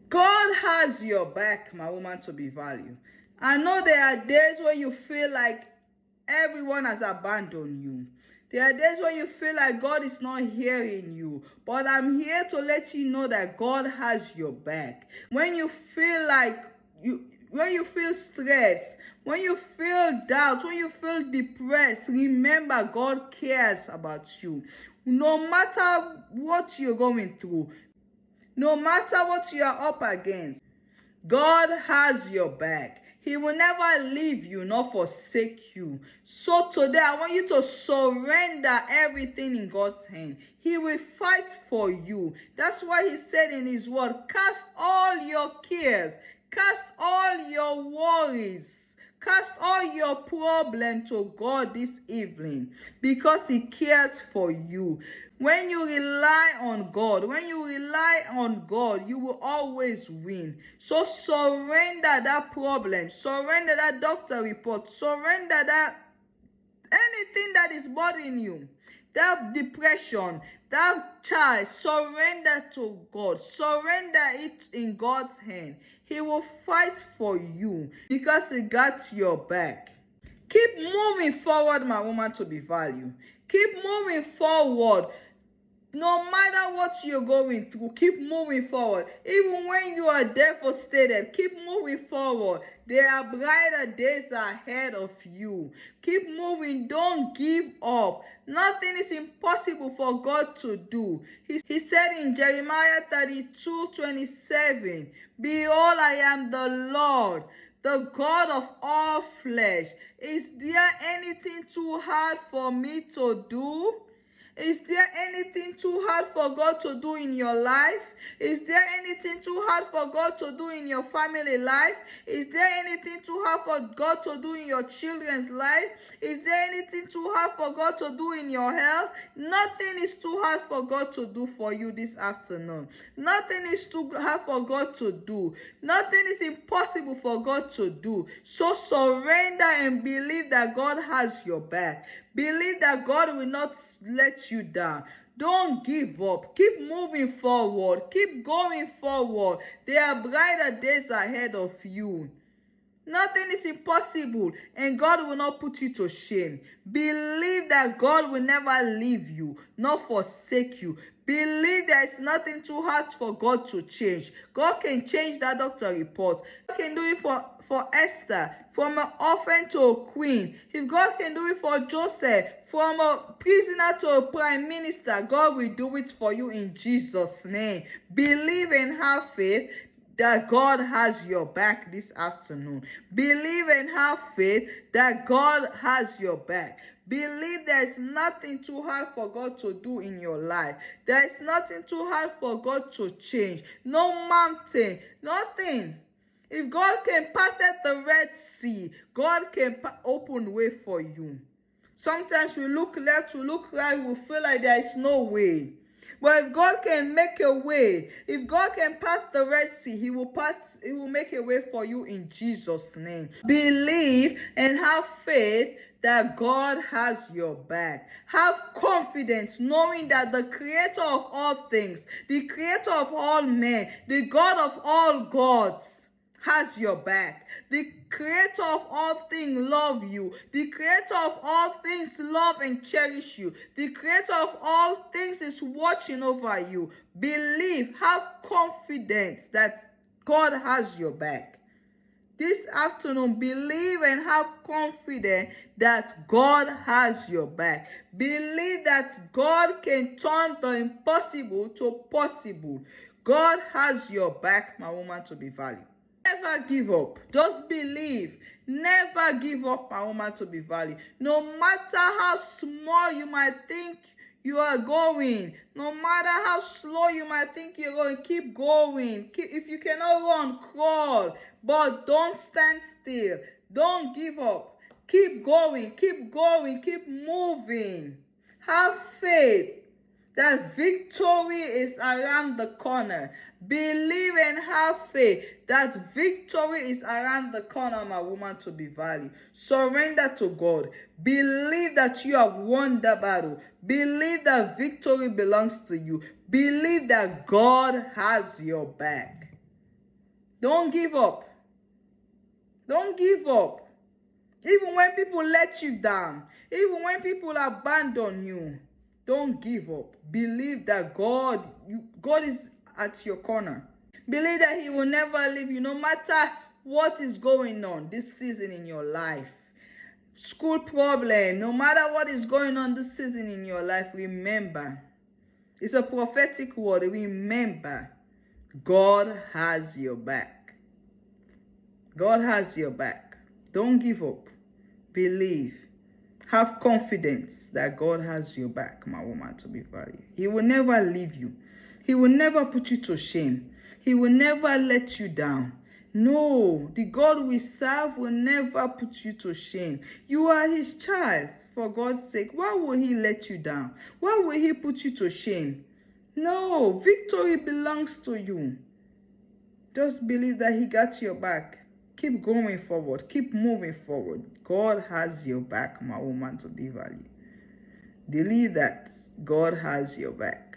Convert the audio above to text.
God has your back, my woman to be valued. I know there are days where you feel like everyone has abandoned you. There are days when you feel like God is not hearing you. But I'm here to let you know that God has your back. When you feel like when you feel stressed, when you feel doubt, when you feel depressed, remember God cares about you. No matter what you're going through, no matter what you are up against, God has your back. He will never leave you nor forsake you. So today I want you to surrender everything in God's hand. He will fight for you. That's why he said in his word, cast all your cares, cast all your worries, cast all your problems to God this evening because he cares for you. When you rely on God, you will always win. So surrender that problem, surrender that doctor report, surrender that anything that is bothering you, that depression, that child, surrender to God. Surrender it in God's hand. He will fight for you because he got your back. Keep moving forward, my woman to be valued. Keep moving forward. No matter what you're going through, keep moving forward. Even when you are devastated, keep moving forward. There are brighter days ahead of you. Keep moving. Don't give up. Nothing is impossible for God to do. He said in Jeremiah 32:27, behold, I am the Lord, the God of all flesh. Is there anything too hard for me to do? Is there anything too hard for God to do in your life? Is there anything too hard for God to do in your family life? Is there anything too hard for God to do in your children's life? Is there anything too hard for God to do in your health? Nothing is too hard for God to do for you this afternoon. Nothing is too hard for God to do. Nothing is impossible for God to do. So surrender and believe that God has your back. Believe that God will not let you down. Don't give up. Keep moving forward. Keep going forward. There are brighter days ahead of you. Nothing is impossible, and God will not put you to shame. Believe that God will never leave you, nor forsake you. Believe there is nothing too hard for God to change. God can change that doctor report. God can do it for Esther, from an orphan to a queen. If God can do it for Joseph, from a prisoner to a prime minister, God will do it for you in Jesus' name. Believe and have faith that God has your back this afternoon. Believe and have faith that God has your back. Believe there is nothing too hard for God to do in your life. There is nothing too hard for God to change. No mountain, nothing. If God can part the Red Sea, God can open way for you. Sometimes we look left, we look right, we feel like there is no way. But if God can make a way, if God can part the Red Sea, He will make a way for you in Jesus' name. Believe and have faith that God has your back. Have confidence knowing that the creator of all things, the creator of all men, the God of all gods has your back. The creator of all things love you. The creator of all things love and cherish you. The creator of all things is watching over you. Believe, have confidence that God has your back. This afternoon, believe and have confidence that God has your back. Believe that God can turn the impossible to possible. God has your back, my woman to be valued. Never give up. Just believe. Never give up, my woman to be valued. No matter how small you might think you are going, no matter how slow you might think you're going, keep going. If you cannot run, crawl. But don't stand still. Don't give up. Keep going, keep moving. Have faith that victory is around the corner. Believe and have faith that victory is around the corner, my woman to be valued. Surrender to God. Believe that you have won the battle. Believe that victory belongs to you. Believe that God has your back. Don't give up. Don't give up. Even when people let you down, even when people abandon you, don't give up. Believe that God is at your corner. Believe that He will never leave you, no matter what is going on this season in your life. School problem, no matter what is going on this season in your life, remember, it's a prophetic word. Remember, God has your back. God has your back. Don't give up. Believe. Have confidence that God has your back, my woman, to be valued. He will never leave you. He will never put you to shame. He will never let you down. No, the God we serve will never put you to shame. You are His child, for God's sake. Why will He let you down? Why will He put you to shame? No, victory belongs to you. Just believe that He got your back. Keep going forward. Keep moving forward. God has your back, my woman, to be valued. Believe that God has your back.